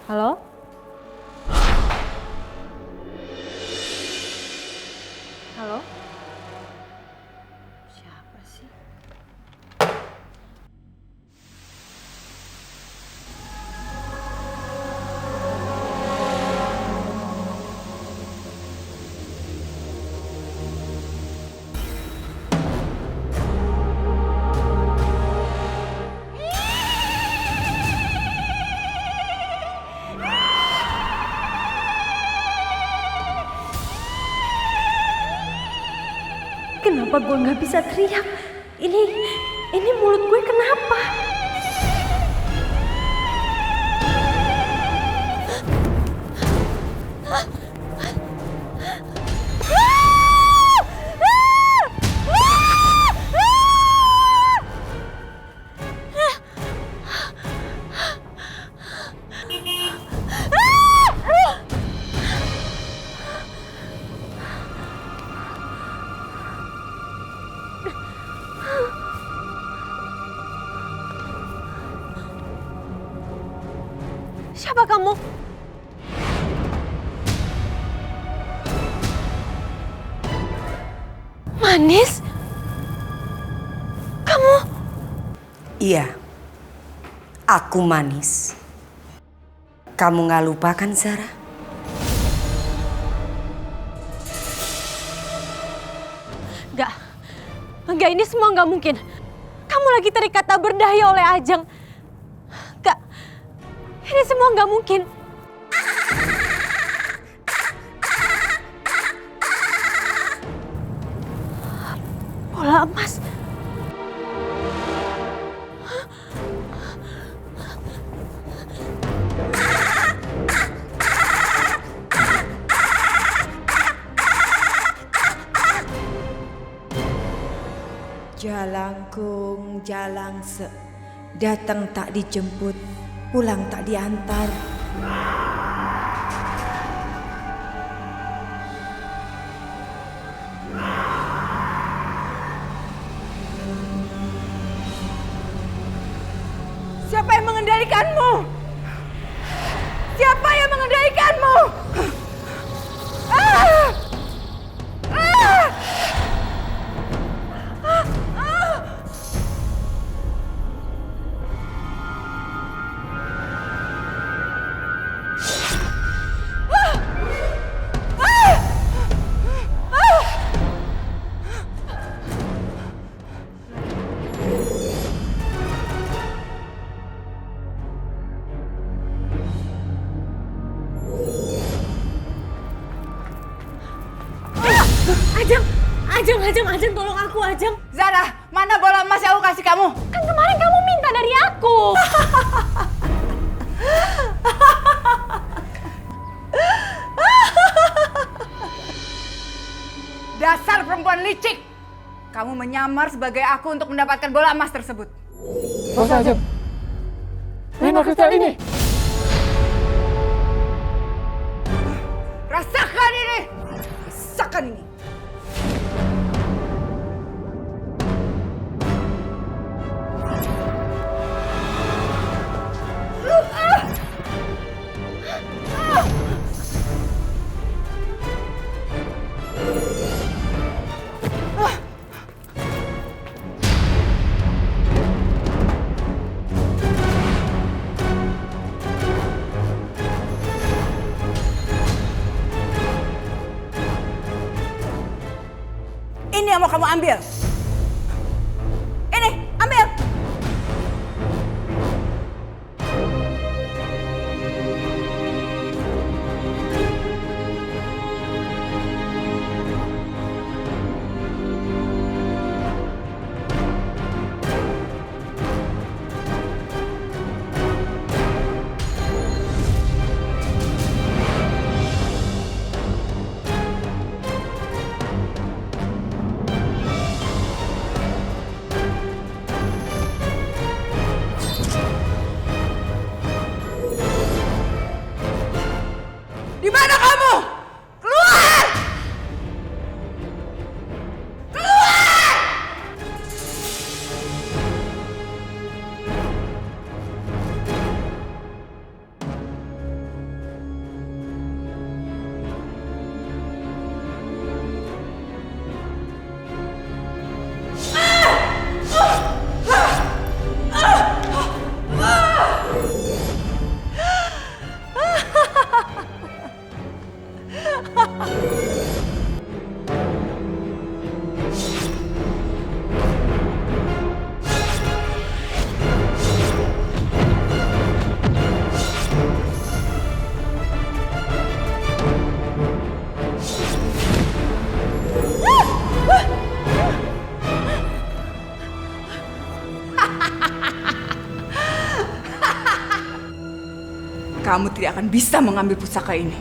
Halo? Halo? Siapa sih? Kenapa gue nggak bisa teriak? Ini mulut gue kenapa? Siapa kamu? Manis? Kamu? Iya, aku Manis. Kamu gak lupa kan, Zara? Enggak, ini semua nggak mungkin. Kamu lagi terikat tak berdaya oleh Ajeng. Enggak, ini semua nggak mungkin. Bola emas. Jalangkung jalangse, datang tak dijemput, pulang tak diantar. Siapa yang mengendalikanmu? Siapa yang mengendalikanmu? Ajeng, tolong aku, Ajeng. Zara, mana bola emas yang aku kasih kamu? Kan kemarin kamu minta dari aku. Dasar perempuan licik! Kamu menyamar sebagai aku untuk mendapatkan bola emas tersebut. Bos Ajeng, terima kristal ini. Rasakan ini! Rasakan ini! Ini yang mau kamu ambil. Ini, ambil. Kamu tidak akan bisa mengambil pusaka ini.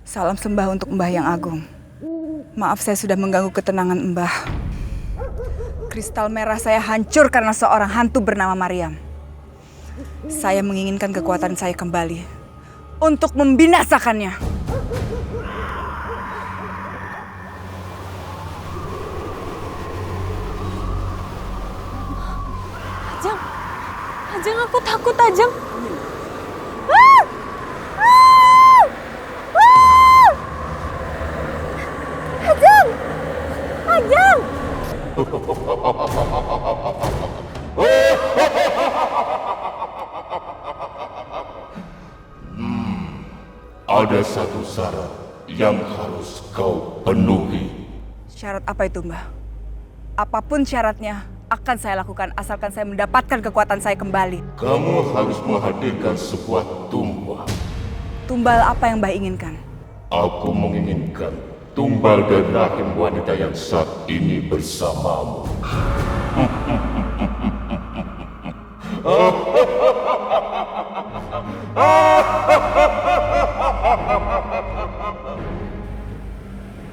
Salam sembah untuk Mbah yang agung. Maaf saya sudah mengganggu ketenangan Mbah. Kristal merah saya hancur karena seorang hantu bernama Mariam. Saya menginginkan kekuatan saya kembali untuk membinasakannya. Ajeng, Ajeng aku takut Ajeng. Ajeng, Ajeng. Ada satu syarat yang harus kau penuhi. Syarat apa itu, Mbah? Apapun syaratnya akan saya lakukan asalkan saya mendapatkan kekuatan saya kembali. Kamu harus menghadirkan sebuah tumbal. Tumbal apa yang Mbah inginkan? Aku menginginkan tumbal dari rahim wanita yang saat ini bersamamu.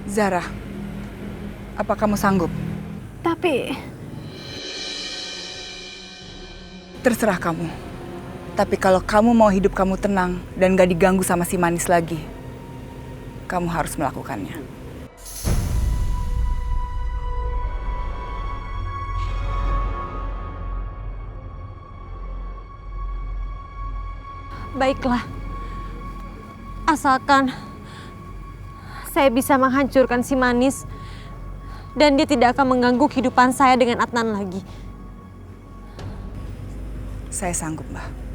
Zara, apa kamu sanggup? Tapi Terserah kamu. Tapi kalau kamu mau hidup kamu tenang dan gak diganggu sama si manis lagi, kamu harus melakukannya. baiklah. Asalkan saya bisa menghancurkan si manis dan dia tidak akan mengganggu kehidupan saya dengan Adnan lagi. Saya sanggup, Mbah.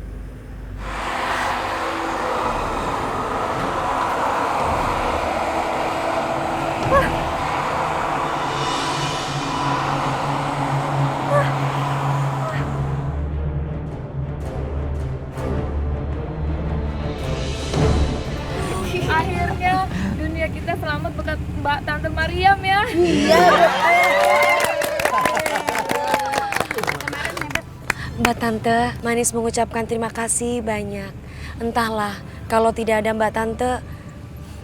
Akhirnya dunia kita selamat berkat Mbak Tante Mariam ya. Mbak Tante, Manis mengucapkan terima kasih banyak. Entahlah, kalau tidak ada Mbak Tante,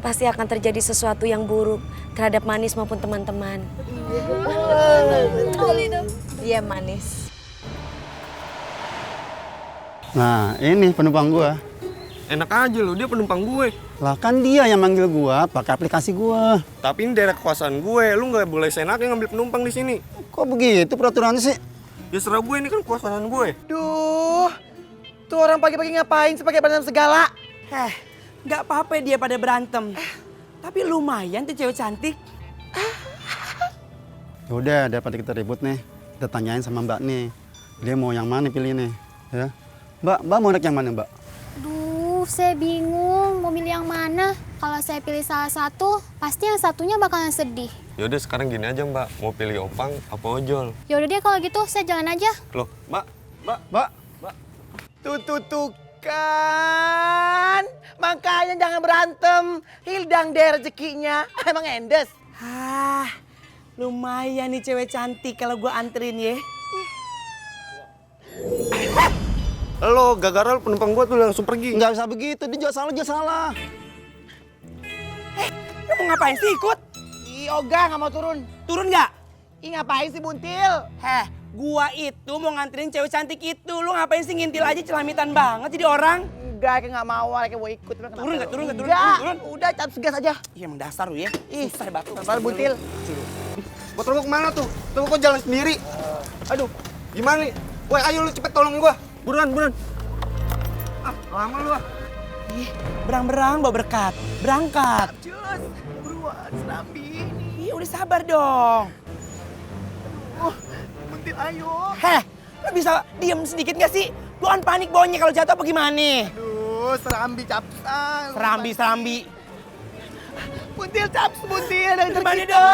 pasti akan terjadi sesuatu yang buruk terhadap Manis maupun teman-teman. Iya, Manis. Nah, ini penumpang gua. Enak aja lo, dia penumpang gue. Lah kan dia yang manggil gua pakai aplikasi gua. Tapi ini daerah kekuasaan gue, lu nggak boleh seenaknya ngambil penumpang di sini. Kok begitu peraturannya sih? Ya serah gue, ini kan kekuasaan gue. Duh, tuh orang pagi-pagi ngapain sih pakai berantem segala? Nggak apa-apa dia pada berantem. Tapi lumayan tuh cewek cantik. Udah, daripada kita ribut nih, kita tanyain sama Mbak nih. Dia mau yang mana pilih nih, ya? Mbak mau naik yang mana, Mbak? Duh, saya bingung mau milih yang mana. Kalau saya pilih salah satu, pasti yang satunya bakalan sedih. Yaudah sekarang gini aja mbak, mau pilih opang apa ojol? Yaudah deh kalau gitu, saya jalan aja. Loh mbak. Tuh kan. Makanya jangan berantem. Hildang deh rezekinya. Emang endes. Lumayan nih cewek cantik kalau gua anterin ya. Lo gara-gara penumpang gue tuh langsung pergi. Nggak bisa begitu, dia juga salah. Lu mau ngapain sih ikut? Ih, Oga nggak mau turun. Turun nggak? Ih, ngapain sih buntil? Gua itu mau nganterin cewek cantik itu. Lu ngapain sih ngintil aja, celamitan banget jadi orang? Enggak, kayak nggak mau, kayak mau ikut. Turun nggak? Turun. Udah, cap segas aja. Iya, emang dasar lu ya. Ih, susah batu. Sabar buntil. Motor gue kemana tuh? Tuh kok jalan sendiri. Aduh, gimana nih? Woi, ayo lu cepet tolongin gue. Buruan. Lama lu ah. Ih, berang-berang bawa berkat. Berangkat. Cus, buruan, Serambi. Ih, udah sabar dong. Buntil ayo. Lu bisa diem sedikit gak sih? Lu kan panik bawanya kalau jatuh apa gimana? Aduh, Serambi capsang. Serambi. Buntil, caps, buntil, ada yang ngejar kita.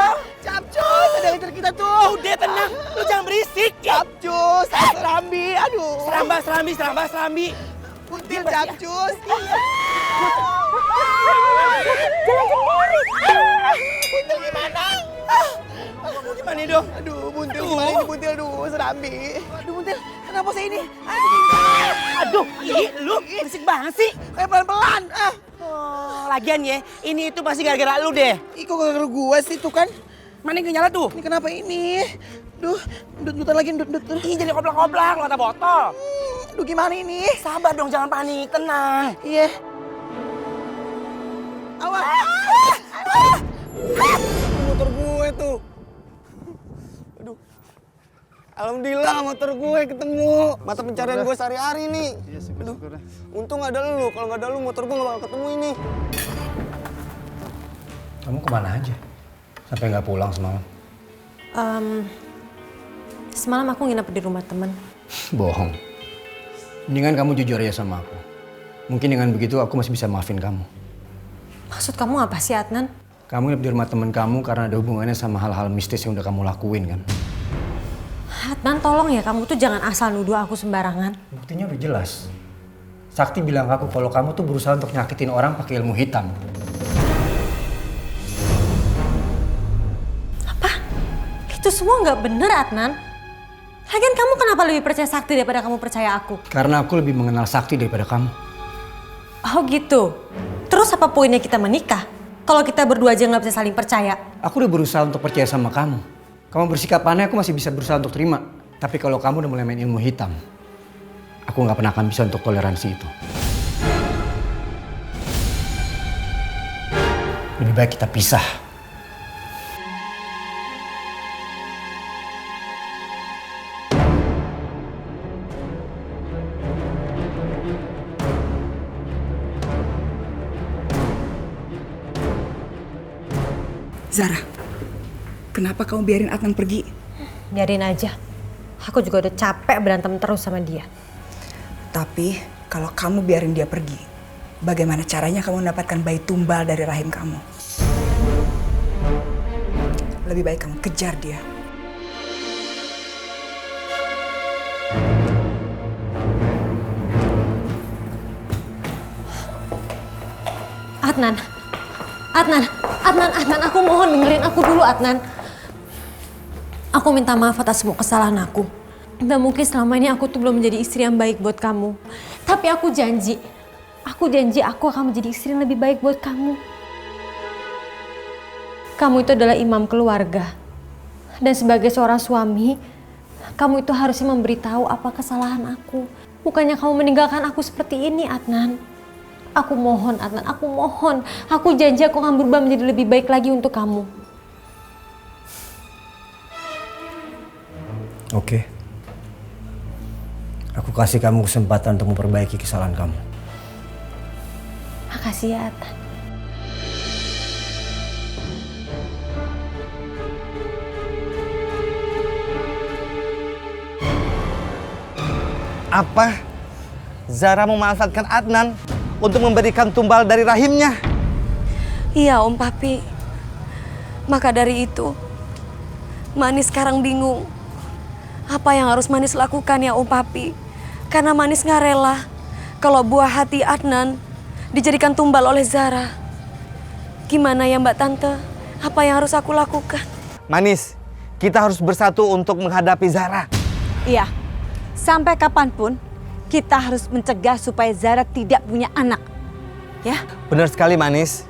Capcus, ada yang ngejar kita tuh. Udah tenang, lu jangan berisik. Capcus, serambi, aduh. Serambi. Buntil, capcus. Jalan sendiri. Buntil gimana? Kamu gimana dong? Aduh, buntil gimana ini buntil? Aduh, serambi. Aduh, buntil, kenapa saya ini? Aduh, lu berisik banget sih. Kayak pelan-pelan. Lagian ya, ini itu pasti gara-gara lu deh. Ih, kok gara-gara gua sih tuh kan? Mana yang nyala tuh? Ini kenapa ini? Duh, dut-dutan lagi, dut-dut. Ih, jadi koplak-koplak, lu ada botol. Duh, gimana ini? Sabar dong, jangan panik, tenang. Iya. Awas. Motor gue tuh. Aduh. Alhamdulillah motor gue ketemu. Mata pencarian gue sehari-hari nih. Iya, syukur-syukur. Untung ada lu. Kalau nggak ada lu motor gue nggak bakal ketemu ini. Kamu kemana aja? Sampai nggak pulang semalam? Semalam aku nginep di rumah temen. Bohong. Mendingan kamu jujur aja sama aku. Mungkin dengan begitu aku masih bisa maafin kamu. Maksud kamu apa sih, Adnan? Kamu nginep di rumah temen kamu karena ada hubungannya sama hal-hal mistis yang udah kamu lakuin kan? Adnan, tolong ya, kamu tuh jangan asal nuduh aku sembarangan. Buktinya udah jelas. Sakti bilang ke aku kalau kamu tuh berusaha untuk nyakitin orang pakai ilmu hitam. Apa? Itu semua nggak bener, Adnan. Lagian kamu kenapa lebih percaya Sakti daripada kamu percaya aku? Karena aku lebih mengenal Sakti daripada kamu. Oh gitu? Terus apa poinnya kita menikah? Kalau kita berdua aja nggak bisa saling percaya. Aku udah berusaha untuk percaya sama kamu. Kamu bersikap aneh, aku masih bisa berusaha untuk terima. Tapi kalau kamu udah mulai main ilmu hitam, aku nggak pernah akan bisa untuk toleransi itu. Lebih baik kita pisah. Zara, kenapa kamu biarin Adnan pergi? Biarin aja. Aku juga udah capek berantem terus sama dia. Tapi kalau kamu biarin dia pergi, bagaimana caranya kamu mendapatkan bayi tumbal dari rahim kamu? Lebih baik kamu kejar dia. Adnan, aku mohon dengerin aku dulu, Adnan. Aku minta maaf atas semua kesalahan aku. Dan mungkin selama ini aku tuh belum menjadi istri yang baik buat kamu. Tapi aku janji aku akan menjadi istri yang lebih baik buat kamu. Kamu itu adalah imam keluarga. Dan sebagai seorang suami, kamu itu harusnya memberitahu apa kesalahan aku. Bukannya kamu meninggalkan aku seperti ini, Adnan. Aku mohon, Adnan, aku mohon. Aku janji aku akan berubah menjadi lebih baik lagi untuk kamu. Oke. Aku kasih kamu kesempatan untuk memperbaiki kesalahan kamu. Makasih ya, Adnan. Apa? Zara memanfaatkan Adnan untuk memberikan tumbal dari rahimnya. Iya, Om Papi. Maka dari itu, Manis sekarang bingung. Apa yang harus Manis lakukan ya, Om Papi? Karena Manis nggak rela kalau buah hati Adnan dijadikan tumbal oleh Zara. Gimana ya, Mbak Tante? Apa yang harus aku lakukan? Manis, kita harus bersatu untuk menghadapi Zara. Iya, sampai kapanpun kita harus mencegah supaya Zara tidak punya anak. Ya? Benar sekali, Manis.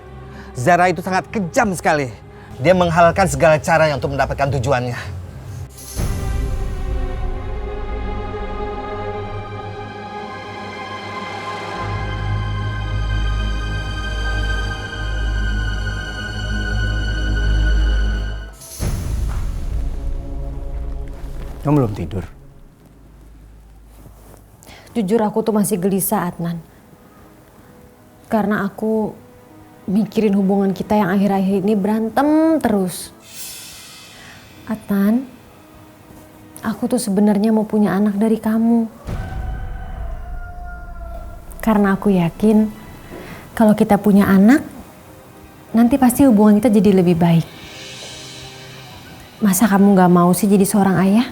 Zara itu sangat kejam sekali. Dia menghalalkan segala caranya untuk mendapatkan tujuannya. Kamu belum tidur? Jujur aku tuh masih gelisah, Adnan. Karena aku mikirin hubungan kita yang akhir-akhir ini berantem terus. Adnan, aku tuh sebenarnya mau punya anak dari kamu. Karena aku yakin kalau kita punya anak, nanti pasti hubungan kita jadi lebih baik. Masa kamu gak mau sih jadi seorang ayah?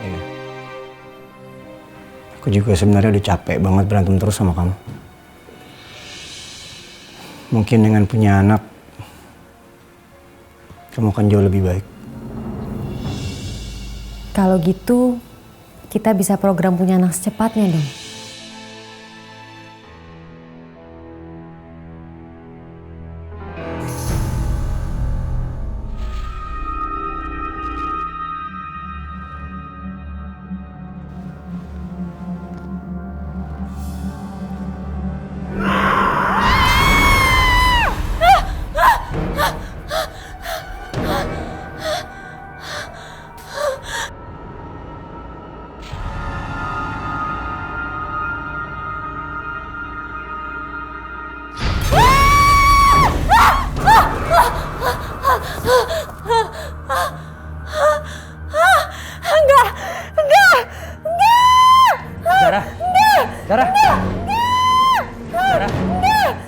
Iya. Aku juga sebenarnya udah capek banget berantem terus sama kamu. Mungkin dengan punya anak, kamu akan jauh lebih baik. Kalau gitu, kita bisa program punya anak secepatnya dong.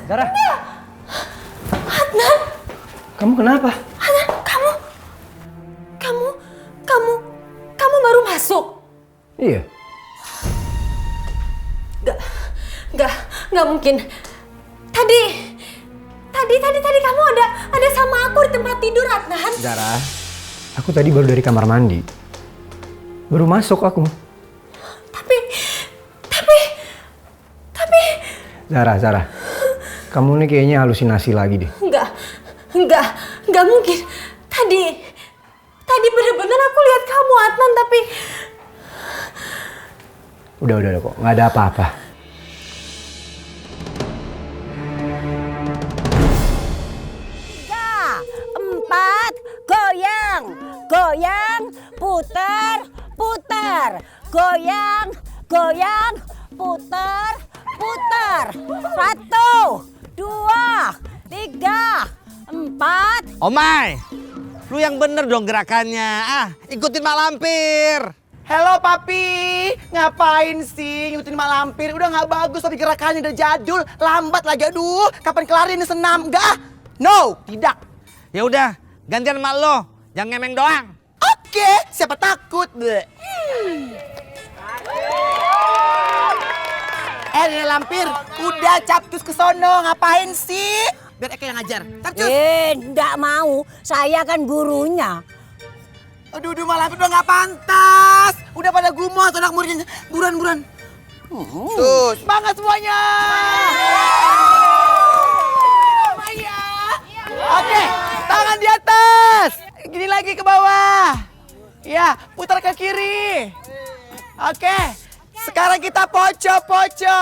Zara. Adnan. Kamu kenapa? Adnan, kamu baru masuk? Iya. Nggak mungkin. Tadi kamu ada sama aku di tempat tidur, Adnan. Zara, aku tadi baru dari kamar mandi. Baru masuk aku. Tapi Zara, kamu nih kayaknya halusinasi lagi deh. Enggak mungkin. Tadi bener-bener aku lihat kamu, Adnan, tapi... Udah kok, nggak ada apa-apa. Empat, goyang, putar, goyang, putar. 1, 2, 3, 4. Omai, lu yang bener dong gerakannya. Ikutin Mak Lampir. Halo papi, ngapain sih ngikutin Mak Lampir? Udah nggak bagus tapi gerakannya udah jadul, lambat lagi. Aduh, kapan kelar ini senam? Enggak? No, tidak. Ya udah, gantian Mak lo, jangan ngemeng doang. Oke, siapa takut? Nenek Lampir, udah capcus ke sono, ngapain sih? Biar Eka yang ngajar. Capcus. Nggak mau, saya kan gurunya. Aduh, Mak Lampir udah nggak pantas. Udah pada gumoh anak muridnya. Buruan. Tuh, semangat semuanya. Oke, tangan di atas. Gini lagi ke bawah. Ya, putar ke kiri. Oke. Sekarang kita poco-poco.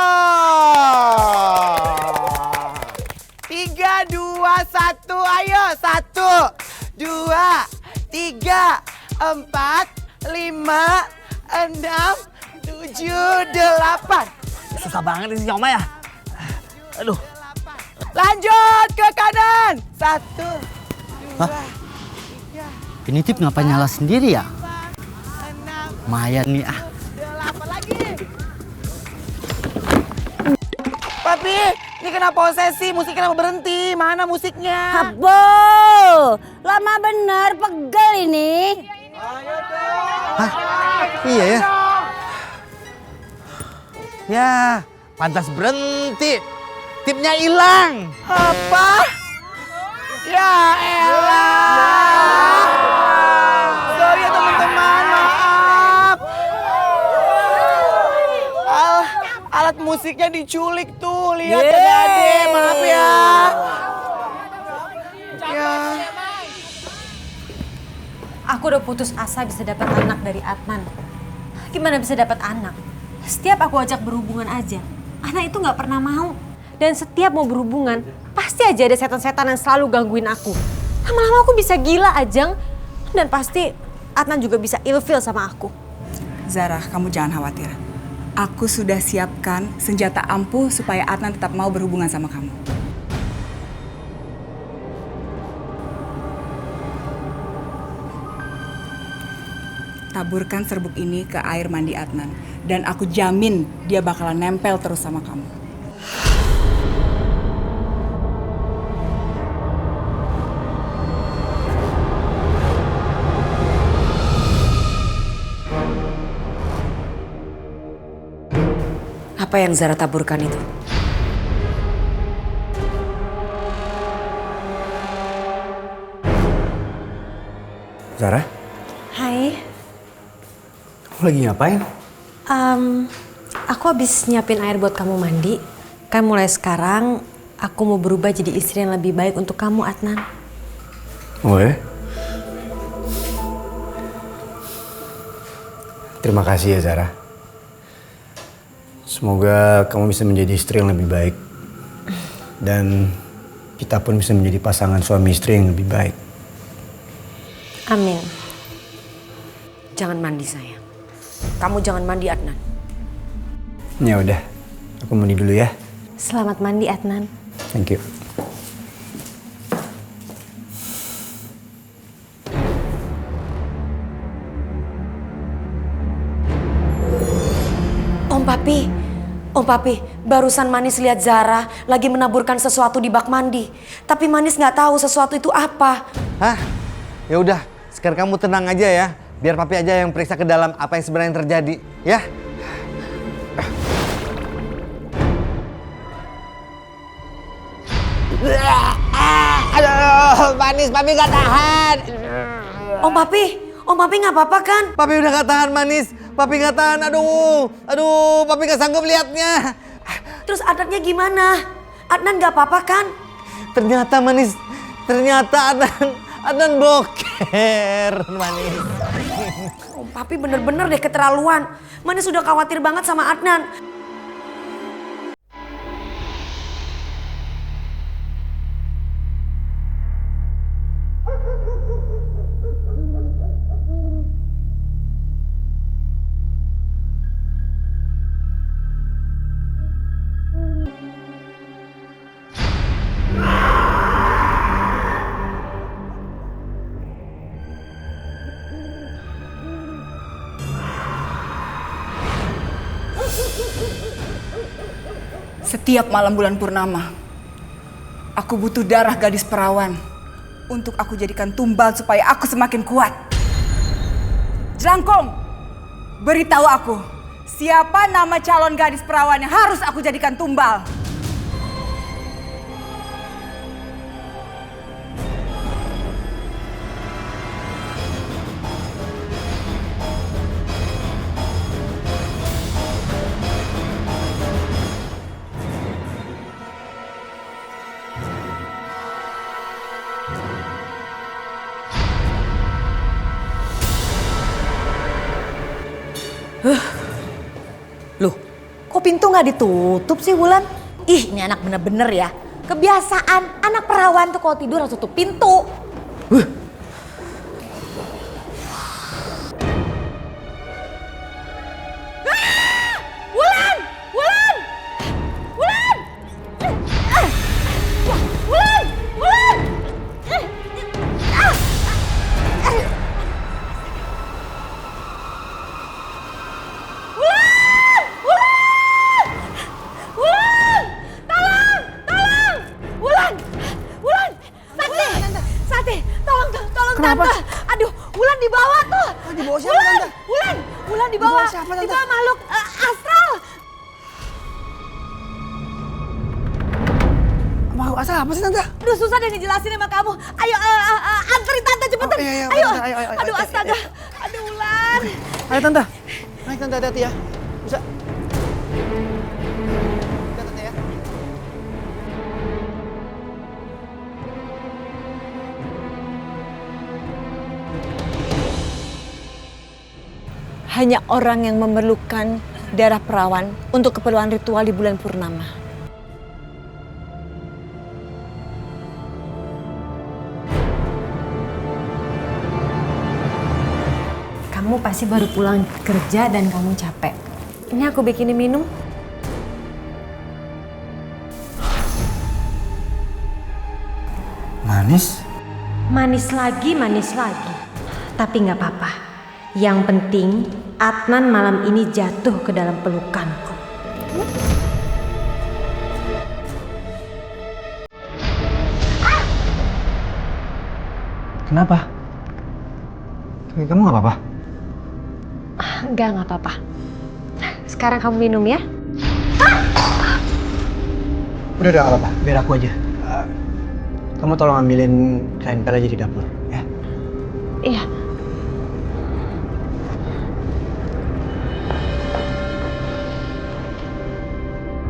3, 2, 1, ayo. 1, 2, 3, 4, 5, 6, 7, 8. Susah banget ini si Oma ya. Aduh. Lanjut ke kanan. 1, 2, 3. Ini tip ngapain nyala sendiri ya? Lumayan nih Papi, ini kenapa posesi? Musiknya kenapa berhenti? Mana musiknya? Abo, lama bener pegel ini. Hah? Iya ya? Ya, pantas berhenti. Tipnya hilang. Apa? Ya elah. Sorry ya teman-teman, maaf. Alat musiknya diculik tuh, lihat Ade, maaf ya. Aku udah putus asa bisa dapat anak dari Adnan. Gimana bisa dapat anak? Setiap aku ajak berhubungan aja, anak itu nggak pernah mau. Dan setiap mau berhubungan, pasti aja ada setan-setan yang selalu gangguin aku. Lama-lama aku bisa gila, Ajeng. Dan pasti Adnan juga bisa ilfil sama aku. Zara, kamu jangan khawatir. Aku sudah siapkan senjata ampuh supaya Adnan tetap mau berhubungan sama kamu. Taburkan serbuk ini ke air mandi Adnan. Dan aku jamin dia bakalan nempel terus sama kamu. Apa yang Zara taburkan itu? Zara, Hai, kamu lagi ngapain? aku habis nyiapin air buat kamu mandi. Kan mulai sekarang aku mau berubah jadi istri yang lebih baik untuk kamu, Adnan. Oh ya? Terima kasih ya Zara. Semoga kamu bisa menjadi istri yang lebih baik. Dan kita pun bisa menjadi pasangan suami istri yang lebih baik. Amin. Jangan mandi sayang. Kamu jangan mandi Adnan. Ya udah, aku mandi dulu ya. Selamat mandi, Adnan. Thank you. Om Papi, barusan Manis lihat Zara lagi menaburkan sesuatu di bak mandi. Tapi Manis nggak tahu sesuatu itu apa. Hah? Ya udah, sekarang kamu tenang aja ya. Biar papi aja yang periksa ke dalam apa yang sebenarnya terjadi, ya. Aduh, Manis, papi gak tahan. Om Papi nggak apa-apa kan? Papi udah gak tahan, Manis. Papi gak tahan, aduh, papi gak sanggup lihatnya. Terus Adnannya gimana? Adnan nggak apa-apa kan? Ternyata Manis, Adnan boker, Manis. Om Papi bener-bener deh keterlaluan. Manis sudah khawatir banget sama Adnan. Setiap malam bulan purnama, aku butuh darah gadis perawan untuk aku jadikan tumbal supaya aku semakin kuat. Jelangkung, beritahu aku, siapa nama calon gadis perawan yang harus aku jadikan tumbal? Loh, kok pintu nggak ditutup sih Wulan? Ih, ini anak bener-bener ya. Kebiasaan anak perawan tuh kalau tidur harus tutup pintu. Wulan! Wulan! Wulan! Wulan! Wulan! Kenapa? Tante, aduh, Wulan dibawa tuh. Dibawa siapa, Tante? Wulan dibawa. Dibawa siapa, Tante? Dibawa makhluk astral. Makhluk astral apa sih, Tante? Aduh, susah deh ngejelasin sama kamu. Ayo, anterin Tante cepetan. Iya, ayo. Tante, ayo. Aduh, astaga. Aduh, Wulan. Ayo, Tante. Naik, Tante, hati-hati ya. Bisa. Hanya orang yang memerlukan darah perawan untuk keperluan ritual di bulan purnama. Kamu pasti baru pulang kerja dan kamu capek. Ini aku bikinin minum. Manis? Manis lagi. Tapi nggak apa-apa. Yang penting Adnan malam ini jatuh ke dalam pelukanku. Kenapa? Kamu nggak apa-apa? Nggak apa-apa. Sekarang kamu minum ya. Udah nggak apa-apa, biar aku aja. Kamu tolong ambilin kain pel aja di dapur, ya? Iya.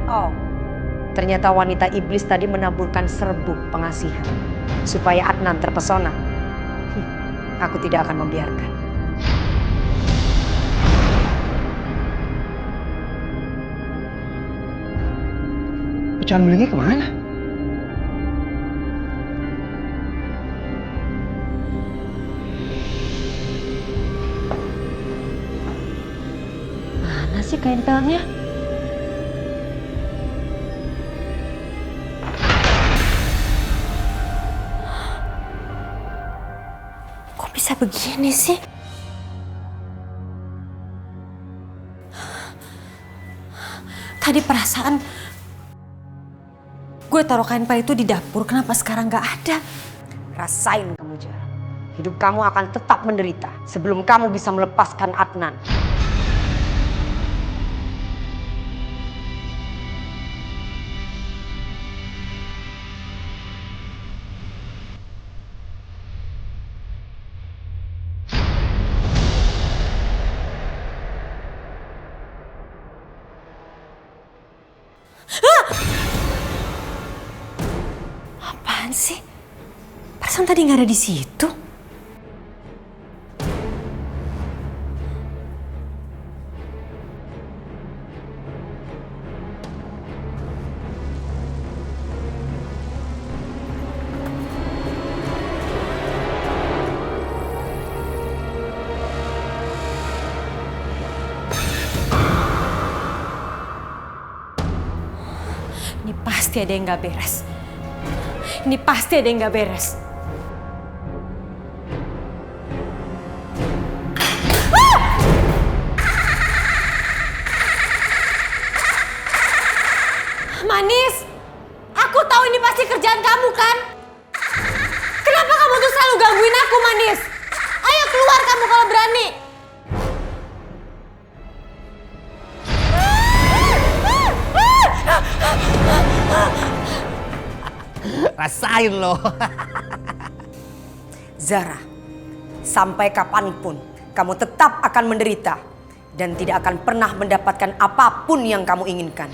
Oh, ternyata wanita iblis tadi menaburkan serbuk pengasihan supaya Adnan terpesona. Aku tidak akan membiarkan. Pecahan belingnya kemana? Mana sih kain pelnya? Kok bisa begini sih? Tadi perasaan gue taruh kain pel itu di dapur, kenapa sekarang gak ada? Rasain kamu, Jara. Hidup kamu akan tetap menderita sebelum kamu bisa melepaskan Adnan. Apaan sih? Perasaan tadi nggak ada di situ. Ini pasti ada yang nggak beres. Ini pasti ada yang nggak beres. Manis, aku tahu ini pasti kerjaan kamu kan? Kenapa kamu tuh selalu gangguin aku, Manis? Ayo keluar kamu kalau berani. Rasain loh. Zara, sampai kapanpun kamu tetap akan menderita dan tidak akan pernah mendapatkan apapun yang kamu inginkan.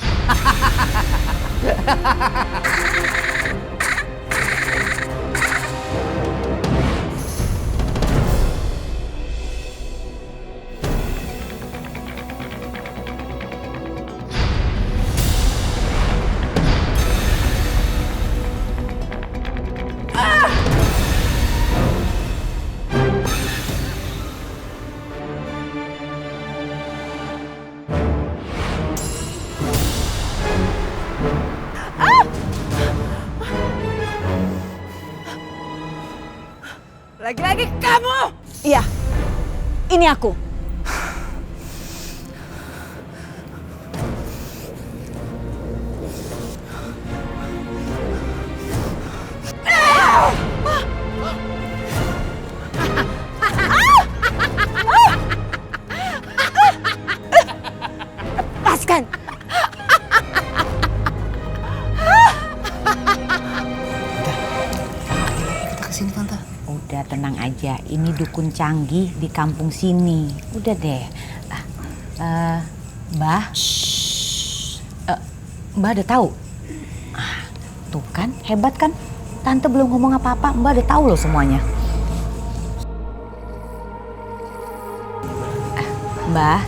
Lagi-lagi kamu! Iya, ini aku. Lepaskan! Kesini tante. Udah tenang aja, ini dukun canggih di kampung sini. Udah deh. Mbah, Mbah udah tahu. Tuh kan, hebat kan? Tante belum ngomong apa-apa, Mbah udah tahu loh semuanya. Mbah,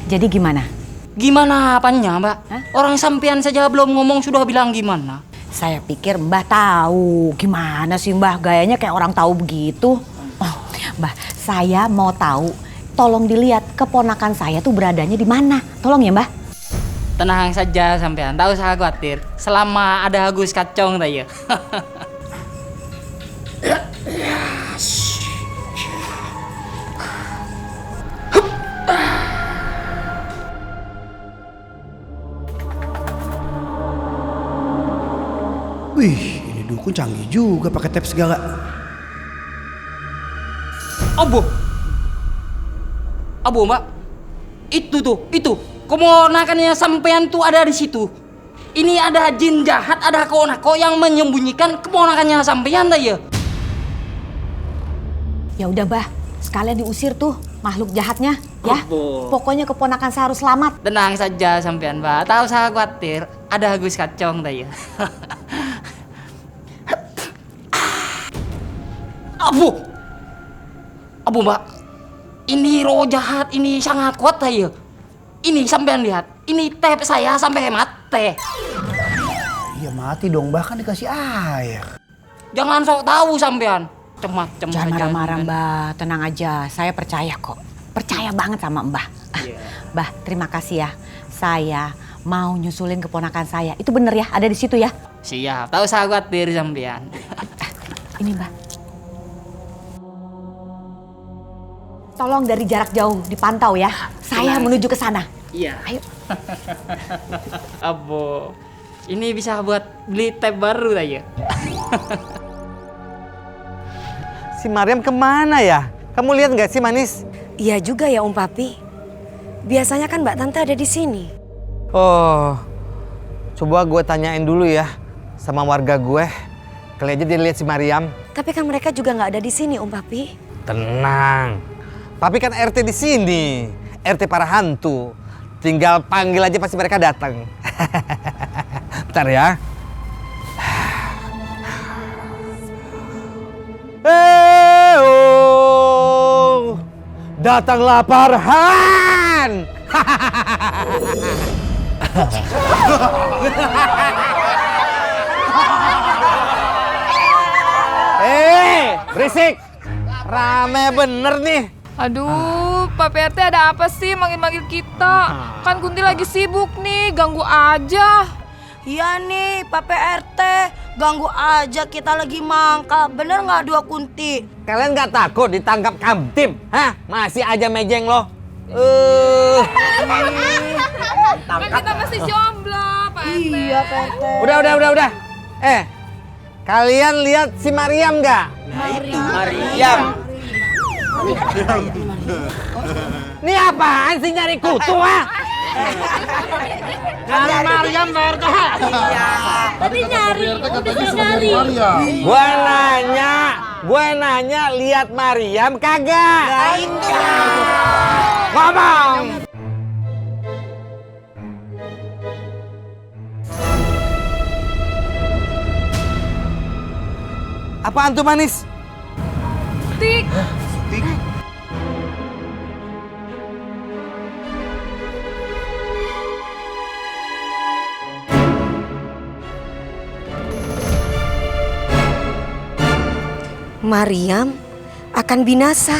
jadi gimana? Gimana apanya, Mbak? Hah? Orang sampean saja belum ngomong sudah bilang gimana? Saya pikir Mbah tahu. Gimana sih Mbah, gayanya kayak orang tahu begitu. Oh, Mbah, saya mau tahu. Tolong dilihat keponakan saya tuh beradanya di mana. Tolong ya, Mbah. Tenang saja sampean, tak usah khawatir. Selama ada Agus Kacong tadi ya. Dukun canggih juga pakai tab segala. Abu, Mbak. Itu. Keponakannya sampean tuh ada di situ. Ini ada jin jahat, ada konako yang menyembunyikan keponakannya sampean dah ya. Ya udah Mbah, sekalian diusir tuh makhluk jahatnya ya. Pokoknya keponakan saya harus selamat. Tenang saja sampean, Mbak. Tahu saya khawatir, ada Agus Kacong dah ya. Abu Mbak, ini roh jahat ini sangat kuat dah ya. Ini sampean lihat, ini tep saya sampai mati. Iya mati dong, bahkan dikasih air. Jangan sok tahu sampean. Macam-macam Jangan saja. marah-marah Mbah, tenang aja. Saya percaya kok. Percaya banget sama Mbah. Mbah, terima kasih ya. Saya mau nyusulin keponakan saya. Itu bener ya, ada di situ ya? Siap, tahu saya khawatir sampean. Ini Mbah. Tolong dari jarak jauh dipantau ya. Saya menuju ke sana. Iya. Ayo. Abo, ini bisa buat beli tab baru ya. Si Mariam kemana ya? Kamu lihat nggak sih Manis? Iya juga ya Om Papi. Biasanya kan Mbak Tante ada di sini. Oh, coba gue tanyain dulu ya sama warga gue. Kali aja dia lihat si Mariam. Tapi kan mereka juga nggak ada di sini Om Papi. Tenang, Papi kan RT di sini, RT para hantu. Tinggal panggil aja pasti mereka datang. Bentar ya. Datanglah Farhan. Berisik. Rame bener nih. Aduh, Pak PRT ada apa sih manggil-manggil kita? Kan Kunti lagi sibuk nih, ganggu aja. Iya nih, Pak PRT, ganggu aja kita lagi mangkal. Bener nggak Dua Kunti? Kalian nggak takut ditangkap Kamtib? Hah? Masih aja mejeng loh. Kan kita masih jomblo, Pak RT. Iya, Pak RT. Udah. Kalian lihat si Mariam nggak? Mariam. Ini apaan sih nyari kutu, ah? Nyari Mariam, Pak RT. Tapi nyari, bisa nyari. Gue nanya lihat Mariam kagak? Ngomong. Apaan tuh Manis? Tik. Mariam akan binasa.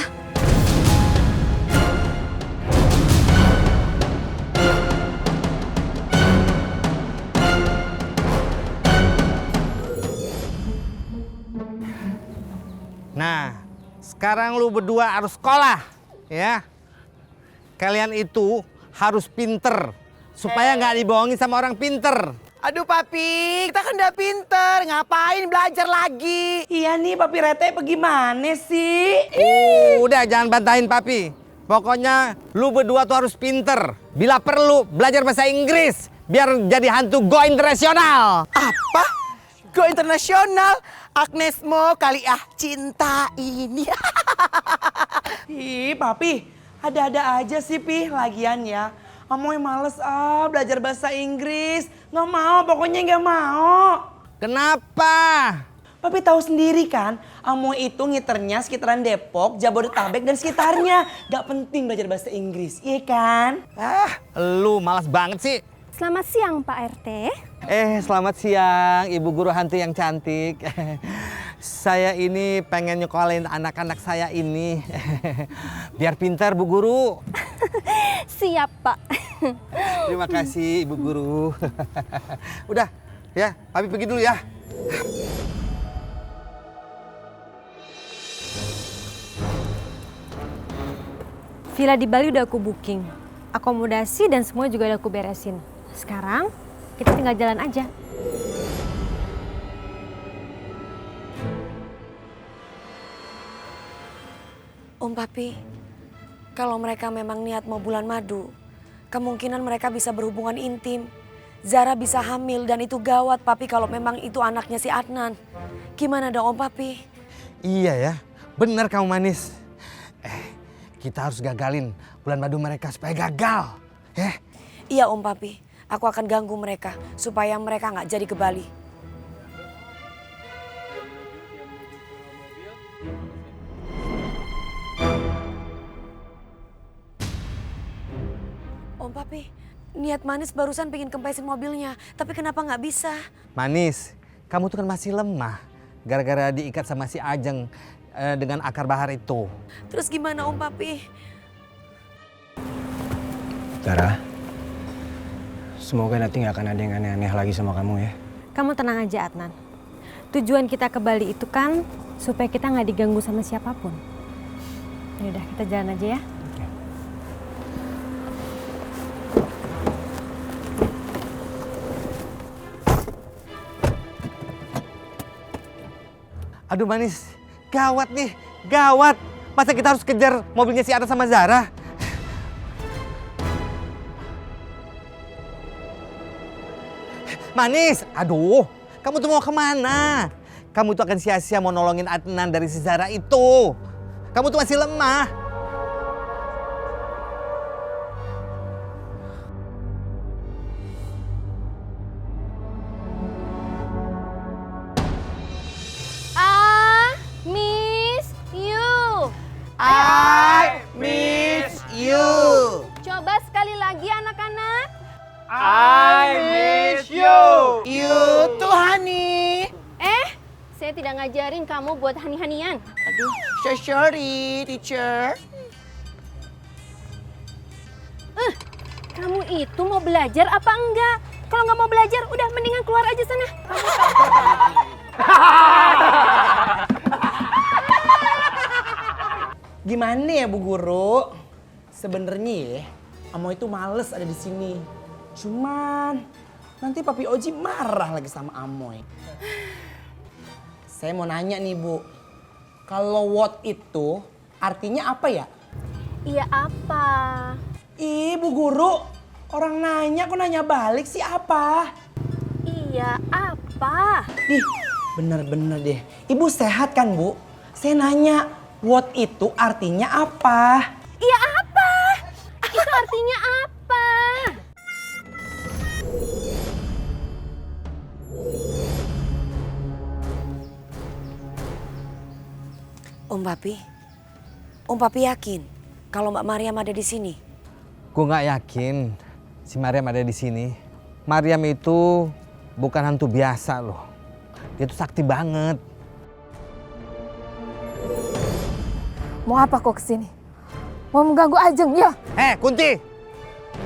Nah, sekarang lu berdua harus sekolah, ya. Kalian itu harus pinter, supaya nggak dibohongin sama orang pinter. Aduh Papi, kita kan udah pinter, ngapain belajar lagi? Iya nih Papi Rete bagaimana sih? Udah jangan bantahin Papi. Pokoknya lu berdua tuh harus pinter. Bila perlu belajar bahasa Inggris, biar jadi hantu go internasional. Apa? Go internasional? Agnes Mo kali cinta ini. Ih Papi, ada-ada aja sih Pi lagian ya. Amoy males belajar bahasa Inggris. Nggak mau, pokoknya nggak mau. Kenapa? Papi tahu sendiri kan, Amoy itu ngiternya sekitaran Depok, Jabodetabek dan sekitarnya. Gak penting belajar bahasa Inggris, iya kan? Lu malas banget sih. Selamat siang Pak RT. Selamat siang Ibu Guru Hantu yang cantik. Saya ini pengen nyekolin anak-anak saya ini. Biar pintar Bu Guru. Siap Pak. Terima kasih Ibu Guru. Udah ya, Papi pergi dulu ya. Villa di Bali udah aku booking. Akomodasi dan semua juga udah aku beresin. Sekarang kita tinggal jalan aja. Om Papi, kalau mereka memang niat mau bulan madu, kemungkinan mereka bisa berhubungan intim. Zara bisa hamil dan itu gawat Papi kalau memang itu anaknya si Adnan. Gimana dong Om Papi? Iya ya, benar kamu Manis. Kita harus gagalin bulan madu mereka supaya gagal. Iya Om Papi, aku akan ganggu mereka supaya mereka nggak jadi ke Bali. Om Papi, niat Manis barusan pengen kempesin mobilnya, tapi kenapa nggak bisa? Manis, kamu tuh kan masih lemah. Gara-gara diikat sama si Ajeng dengan akar bahar itu. Terus gimana Om Papi? Zara, semoga nanti nggak akan ada yang aneh-aneh lagi sama kamu ya. Kamu tenang aja Adnan. Tujuan kita ke Bali itu kan supaya kita nggak diganggu sama siapapun. Yaudah kita jalan aja ya. Aduh Manis, gawat nih, gawat. Masa kita harus kejar mobilnya si Atta sama Zara? Manis, aduh, kamu tuh mau kemana? Kamu tuh akan sia-sia mau nolongin Adnan dari si Zara itu. Kamu tuh masih lemah. I miss you. Coba sekali lagi anak-anak. I miss you. You tuh honey. Saya tidak ngajarin kamu buat hani-hanian. Aduh, so sorry teacher. Kamu itu mau belajar apa enggak? Kalau nggak mau belajar, udah mendingan keluar aja sana. Gimana ya Bu Guru? Sebenarnya ya, Amoy itu males ada di sini. Cuman nanti Papi Oji marah lagi sama Amoy. Saya mau nanya nih Bu, kalau what itu artinya apa ya? Iya apa? Ih Bu Guru, orang nanya kok nanya balik sih apa? Iya apa? Ih bener-bener deh, Ibu sehat kan Bu? Saya nanya, what itu artinya apa? Iya apa? Itu artinya apa? Om Papi yakin kalau Mbak Mariam ada di sini? Gue nggak yakin si Mariam ada di sini. Mariam itu bukan hantu biasa loh. Dia tuh sakti banget. Mau apa kok kesini? Mau mengganggu Ajeng ya? Kunti!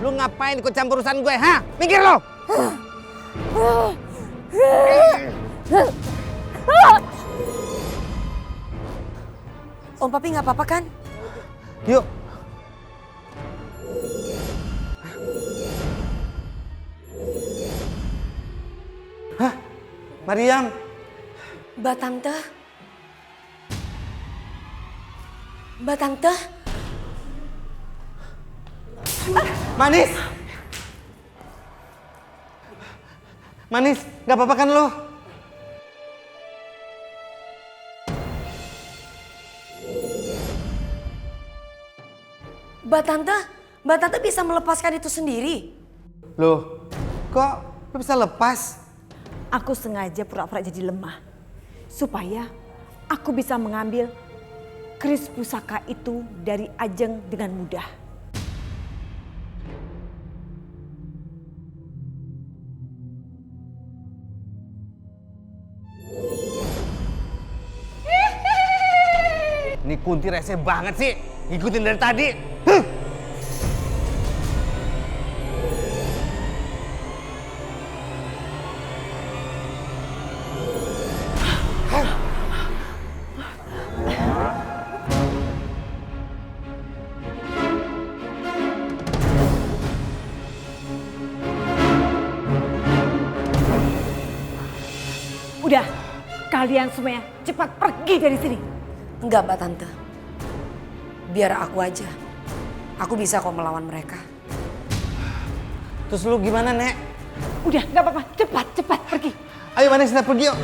Lu ngapain ikut campur urusan gue, ha? Minggir lo! Om Papi nggak apa-apa kan? Yuk. Hah? Mariam? Mbak Tante? Mbak Tante? Manis! Manis, nggak apa-apa kan lo? Mbak Tante bisa melepaskan itu sendiri? Loh, kok lo bisa lepas? Aku sengaja pura-pura jadi lemah. Supaya aku bisa mengambil keris pusaka itu dari Ajeng dengan mudah. Ini Kunti rese banget sih, ngikutin dari tadi. Udah, kalian semuanya cepat pergi dari sini. Enggak Mbak Tante. biar aku aja. Aku bisa kok melawan mereka. Terus lu gimana, Nek? Udah, nggak apa-apa. Cepat pergi. Ayo Manis, kita pergi yuk.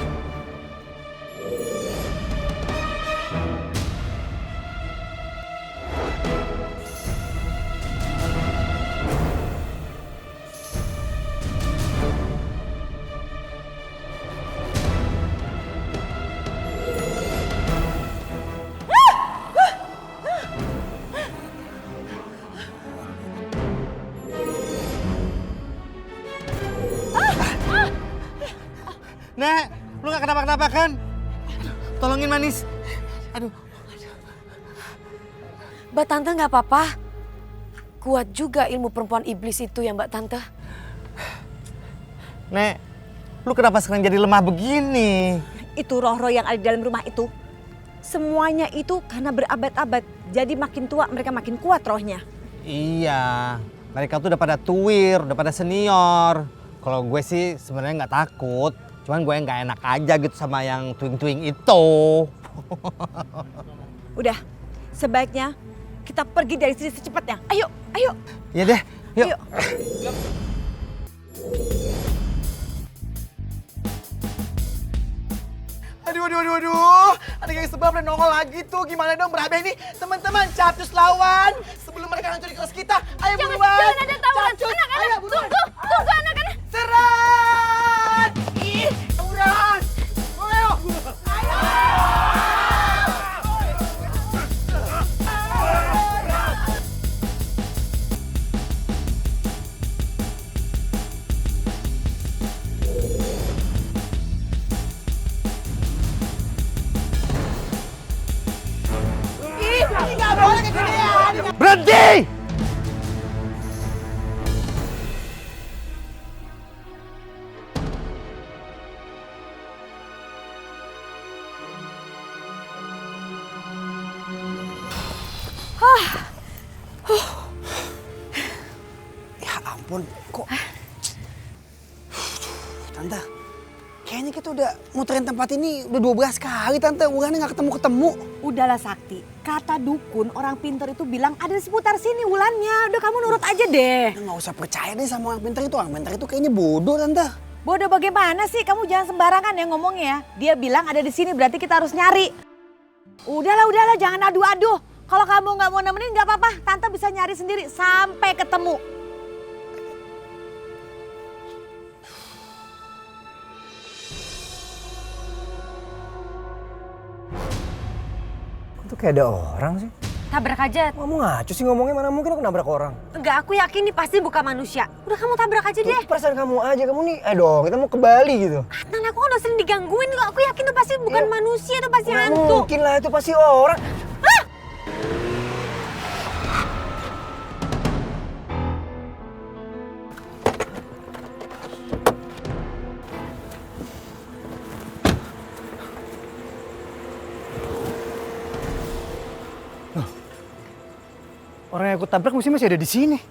Nek, lu gak kenapa-kenapa kan? Tolongin Manis. Aduh. Mbak Tante nggak apa-apa. Kuat juga ilmu perempuan iblis itu ya Mbak Tante. Nek, lu kenapa sekarang jadi lemah begini? Itu roh-roh yang ada di dalam rumah itu. Semuanya itu karena berabad-abad. Jadi makin tua mereka makin kuat rohnya. Iya, mereka tuh udah pada tuir, udah pada senior. Kalau gue sih sebenarnya nggak takut. Cuman gue nggak enak aja gitu sama yang twing-twing itu. Udah, sebaiknya kita pergi dari sini secepatnya. Ayo. Iya deh, yuk. Ayo. Aduh. Ada yang sebab dan nongol lagi tuh. Gimana dong Berabe nih? Teman-teman, Capcus lawan. Sebelum mereka hancur kelas kita. Ayo buruan. Jangan ada tawuran. Capcus, Anak-anak, ayo buruan. tunggu anak-anak. Serang! Ih, tawuran. Ayo. Ini nggak boleh kejadian. Berhenti! Ya ampun, kok... Tante, kayaknya kita udah muterin tempat ini udah 12 kali Tante. Wulannya nggak ketemu-ketemu. Udahlah Sakti, kata dukun orang pintar itu bilang ada di seputar sini Wulannya. Udah kamu nurut aja deh. Nggak usah percaya deh sama orang pintar itu. Orang pintar itu kayaknya bodoh Tante. Bodoh bagaimana sih? Kamu jangan sembarangan ya ngomongnya ya. Dia bilang ada di sini berarti kita harus nyari. Udahlah, jangan adu-adu. Kalau kamu nggak mau nemenin nggak apa-apa. Tante bisa nyari sendiri sampai ketemu. Itu kayak ada orang sih. Tabrak aja. Kamu ngaco sih ngomongnya, mana mungkin aku nabrak orang. Enggak, aku yakin ini pasti bukan manusia. Udah kamu tabrak aja deh. Perasaan kamu aja, kamu nih, dong kita mau ke Bali gitu. Adnan, aku kan udah sering digangguin kok. Aku yakin itu pasti bukan manusia, itu pasti Nggak hantu. mungkin lah, itu pasti orang. Orang yang aku tabrak masih ada di sini.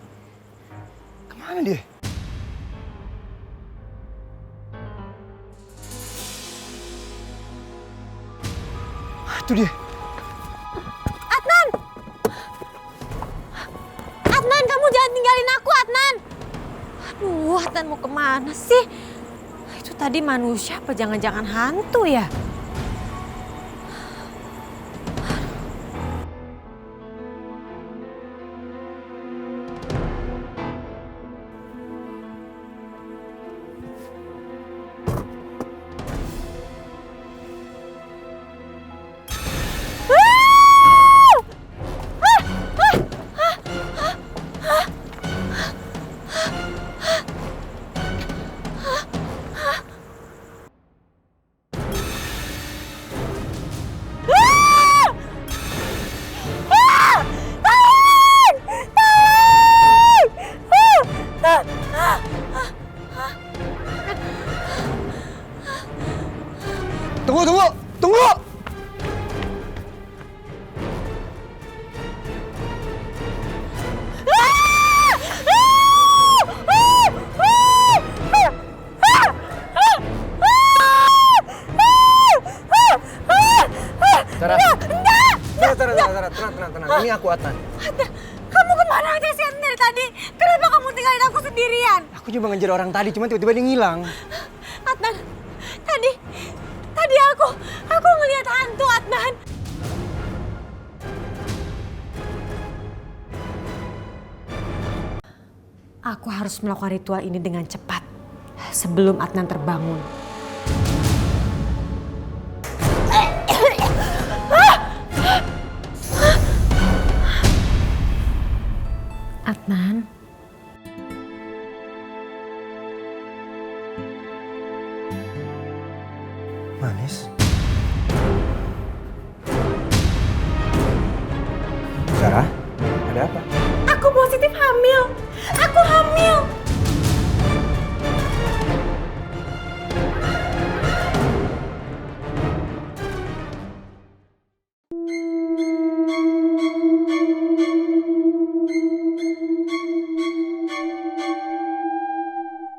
Kemana dia? Itu dia. Adnan! Adnan, kamu jangan tinggalin aku, Adnan! Aduh, Adnan mau kemana sih? Itu tadi manusia apa jangan-jangan hantu ya? Tunggu! Sarah. Enggak! Tenang. Ini aku Adnan. Adnan, kamu kemana aja sih Adnan dari tadi? Kenapa kamu tinggalin aku sendirian? Aku cuma ngejar orang tadi, cuma tiba-tiba dia ngilang. Adnan, tadi aku ngelihat hantu Adnan. Aku harus melakukan ritual ini dengan cepat sebelum Adnan terbangun. Adnan. Manis. Sarah, ada apa? Aku positif hamil. Aku hamil.